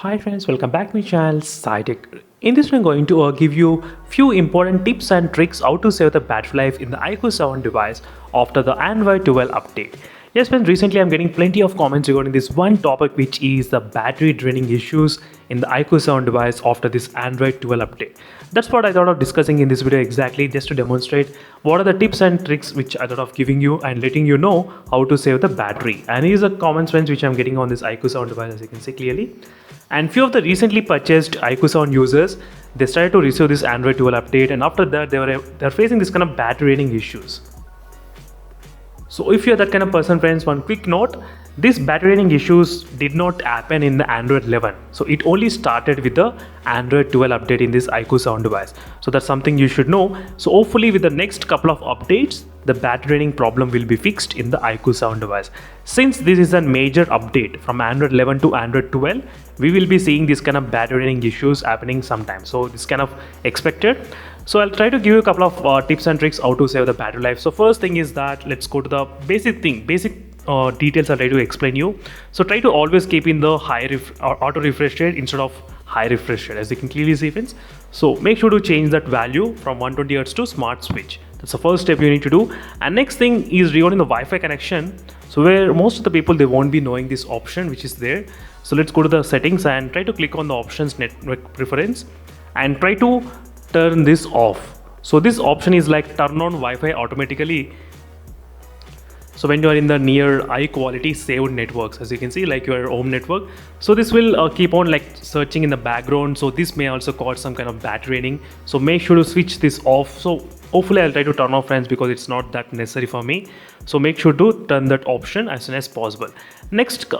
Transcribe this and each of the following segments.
Hi friends, welcome back to my channel SciTech. In this video, I'm going to give you few important tips and tricks how to save the battery life in the iQOO 7 device after the Android 12 update. Yes friends, recently I'm getting plenty of comments regarding this one topic, which is the battery draining issues in the iQOO 7 device after this Android 12 update. That's what I thought of discussing in this video exactly, just to demonstrate what are the tips and tricks which I thought of giving you and letting you know how to save the battery. And here's the comments friends which I'm getting on this iQOO 7 device, as you can see clearly. And few of the recently purchased iQOO 7 users, they started to receive this Android 12 update, and after that they're facing this kind of battery draining issues. So if you're that kind of person friends, one quick note, this battery draining issues did not happen in the Android 11. So it only started with the Android 12 update in this iQOO 7 device. So that's something you should know. So hopefully with the next couple of updates, the battery draining problem will be fixed in the iQOO 7 device. Since this is a major update from Android 11 to Android 12, we will be seeing this kind of battery draining issues happening sometime. So this kind of expected. So I'll try to give you a couple of tips and tricks how to save the battery life. So first thing is that let's go to the basic details I'll try to explain you. So try to always keep in the auto refresh rate instead of high refresh rate, as you can clearly see friends. So make sure to change that value from 120Hz to smart switch. That's the first step you need to do. And next thing is regarding the Wi-Fi connection. So where most of the people, they won't be knowing this option which is there. So let's go to the settings and try to click on the options network preference and try to turn this off. So this option is like turn on Wi-Fi automatically. So when you are in the near high quality saved networks, as you can see, like your home network, so this will keep on like searching in the background. So this may also cause some kind of battery draining. So make sure to switch this off. So hopefully I'll try to turn off friends, because it's not that necessary for me. So make sure to turn that option as soon as possible. Next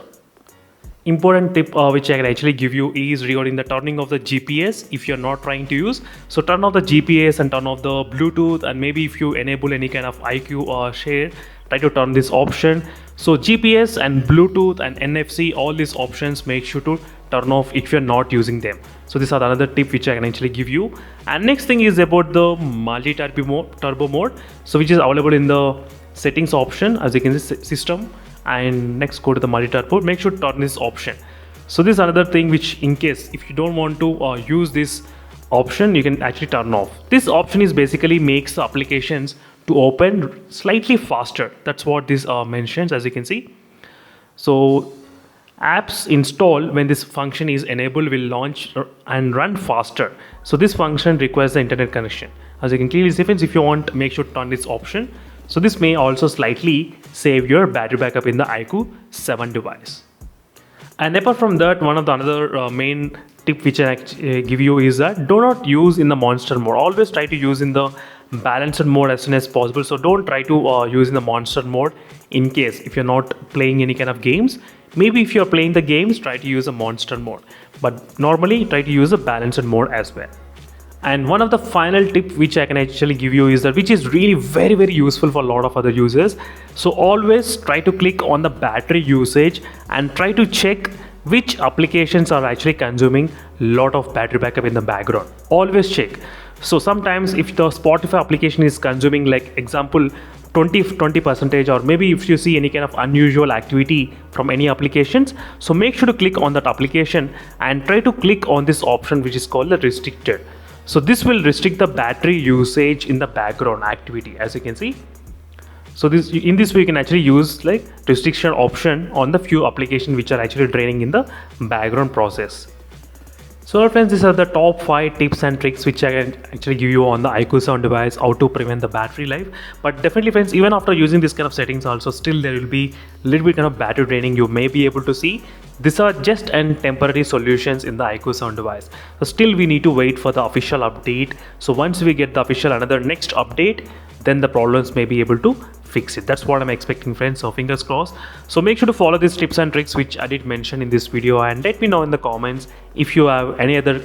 important tip which I can actually give you is regarding the turning off the GPS if you're not trying to use. So turn off the GPS and turn off the Bluetooth, and maybe if you enable any kind of iQOO or share, try to turn this option. So GPS and Bluetooth and NFC, all these options, make sure to turn off if you're not using them. So these are another tip which I can actually give you. And next thing is about the multi-turbo mode, so which is available in the settings option, as you can see, system. And next go to the multi-turbo, make sure to turn this option. So this is another thing which, in case if you don't want to use this option, you can actually turn off. This option is basically makes the applications to open slightly faster. That's what this mentions, as you can see. So apps installed when this function is enabled will launch and run faster. So this function requires the internet connection, as you can clearly see friends. If you want, make sure to turn this option. So this may also slightly save your battery backup in the iQOO 7 device. And apart from that, one of the another main tip which I give you is that do not use in the monster mode. Always try to use in the balanced mode as soon as possible. So don't try to use in the monster mode in case if you're not playing any kind of games. Maybe if you're playing the games, try to use a monster mode, but normally try to use a balanced mode as well. And one of the final tip which I can actually give you is that, which is really very useful for a lot of other users. So always try to click on the battery usage and try to check which applications are actually consuming a lot of battery backup in the background. Always check. So sometimes if the Spotify application is consuming, like example 20%, or maybe if you see any kind of unusual activity from any applications, so make sure to click on that application and try to click on this option which is called the restricted. So this will restrict the battery usage in the background activity, as you can see. So in this way you can actually use like restriction option on the few applications which are actually draining in the background process. So friends, these are the top 5 tips and tricks which I can actually give you on the iQOO 7 device, how to prevent the battery life. But definitely friends, even after using this kind of settings also, still there will be a little bit kind of battery draining you may be able to see. These are just temporary solutions in the iQOO 7 device. So still we need to wait for the official update. So once we get the official next update, then the problems may be able to fix it. That's what I'm expecting friends, so fingers crossed. So make sure to follow these tips and tricks which I did mention in this video, and let me know in the comments if you have any other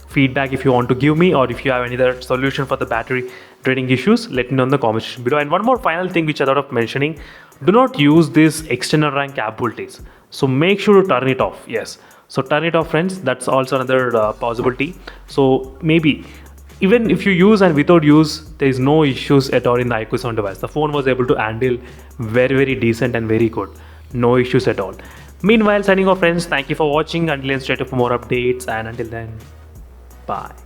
feedback if you want to give me, or if you have any other solution for the battery draining issues. Let me know in the comments section below. And one more final thing which I thought of mentioning, do not use this external RAM capabilities. So make sure to turn it off. Yes, so turn it off friends. That's also another possibility. So maybe even if you use and without use, there is no issues at all in the iQOO 7 device. The phone was able to handle very decent and very good. No issues at all. Meanwhile, signing off friends, thank you for watching. Until then, stay tuned for more updates, and until then, bye.